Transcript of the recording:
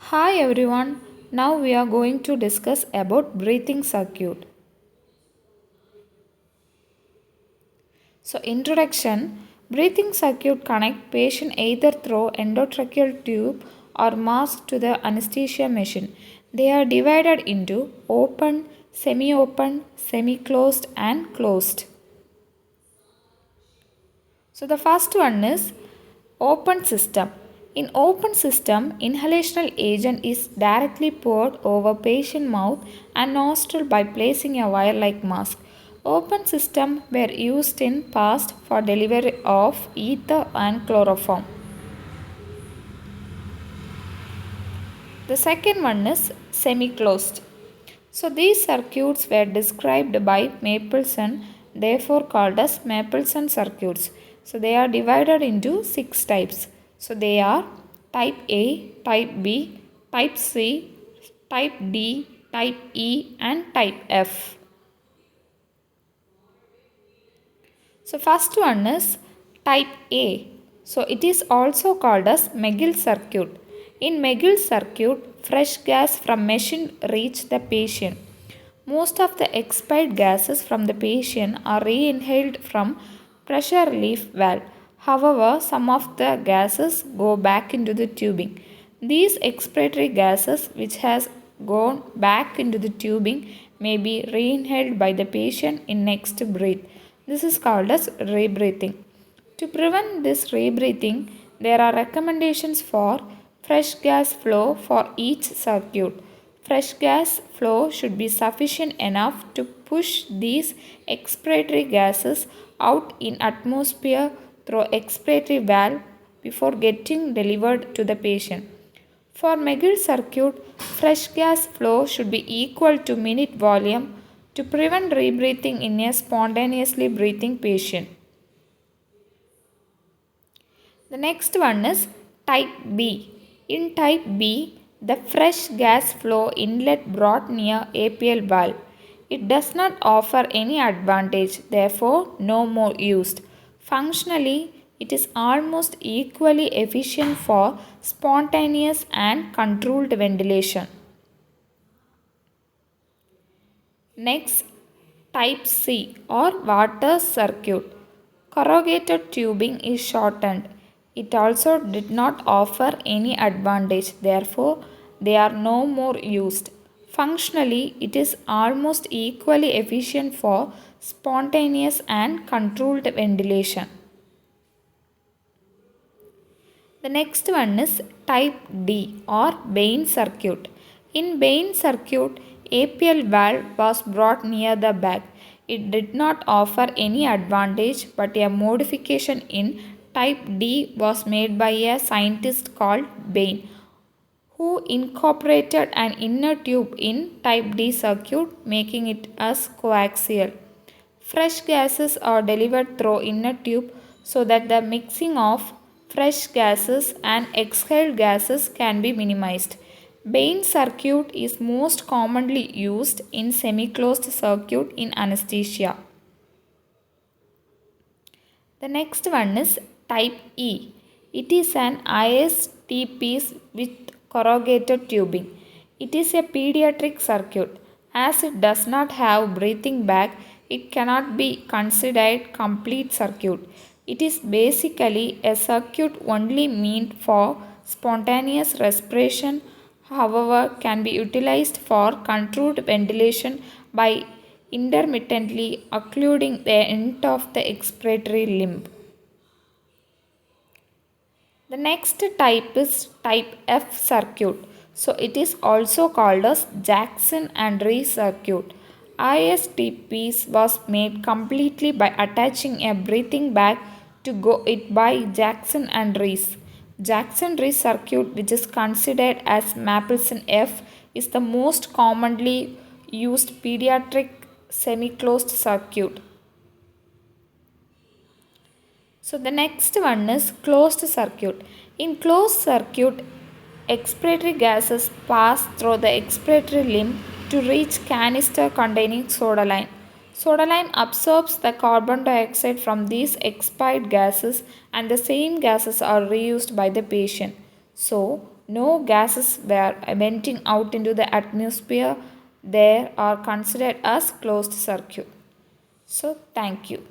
Hi everyone. Now we are going to discuss about breathing circuit. So introduction, breathing circuit connect patient either through endotracheal tube or mask to the anesthesia machine. They are divided into open, semi-open, semi-closed and closed. So the first one is open system. In open system, inhalational agent is directly poured over patient mouth and nostril by placing a wire-like mask. Open system were used in past for delivery of ether and chloroform. The second one is semi-closed. So these circuits were described by Mapleson, therefore called as Mapleson circuits. So they are divided into 6 types. So they are type A, type B, type C, type D, type E and type F. So first one is type A. So it is also called as McGill circuit. In McGill circuit, fresh gas from machine reach the patient. Most of the expired gases from the patient are re-inhaled from pressure relief valve. However, some of the gases go back into the tubing. These expiratory gases which has gone back into the tubing may be re-inhaled by the patient in next breath. This is called as rebreathing. To prevent this rebreathing, there are recommendations for fresh gas flow for each circuit. Fresh gas flow should be sufficient enough to push these expiratory gases out in atmosphere through expiratory valve before getting delivered to the patient. For McGill circuit, fresh gas flow should be equal to minute volume to prevent rebreathing in a spontaneously breathing patient. The next one is type B. In type B, the fresh gas flow inlet brought near APL valve. It does not offer any advantage, therefore no more used. Functionally, it is almost equally efficient for spontaneous and controlled ventilation. Next, type C or water circuit. Corrugated tubing is shortened. It also did not offer any advantage, therefore, they are no more used. Functionally, it is almost equally efficient for spontaneous and controlled ventilation. The next one is type D or Bain circuit. In Bain circuit, APL valve was brought near the back. It did not offer any advantage, but a modification in type D was made by a scientist called Bain, who incorporated an inner tube in type D circuit, making it as coaxial. Fresh gases are delivered through inner tube so that the mixing of fresh gases and exhaled gases can be minimized. Bain circuit is most commonly used in semi-closed circuit in anesthesia. The next one is type E. It is an IST piece with corrugated tubing. It is a pediatric circuit. As it does not have breathing bag, it cannot be considered complete circuit. It is basically a circuit only meant for spontaneous respiration, however, can be utilized for controlled ventilation by intermittently occluding the end of the expiratory limb. The next type is type F circuit. So it is also called as Jackson and Rees circuit. ISTPs was made completely by attaching a breathing bag to go it by Jackson and Rees. Jackson Rees circuit, which is considered as Mapleson F, is the most commonly used pediatric semi-closed circuit. So the next one is closed circuit. In closed circuit, expiratory gases pass through the expiratory limb to reach canister containing soda lime. Soda lime absorbs the carbon dioxide from these expired gases and the same gases are reused by the patient. So no gases were emitting out into the atmosphere, they are considered as closed circuit. So thank you.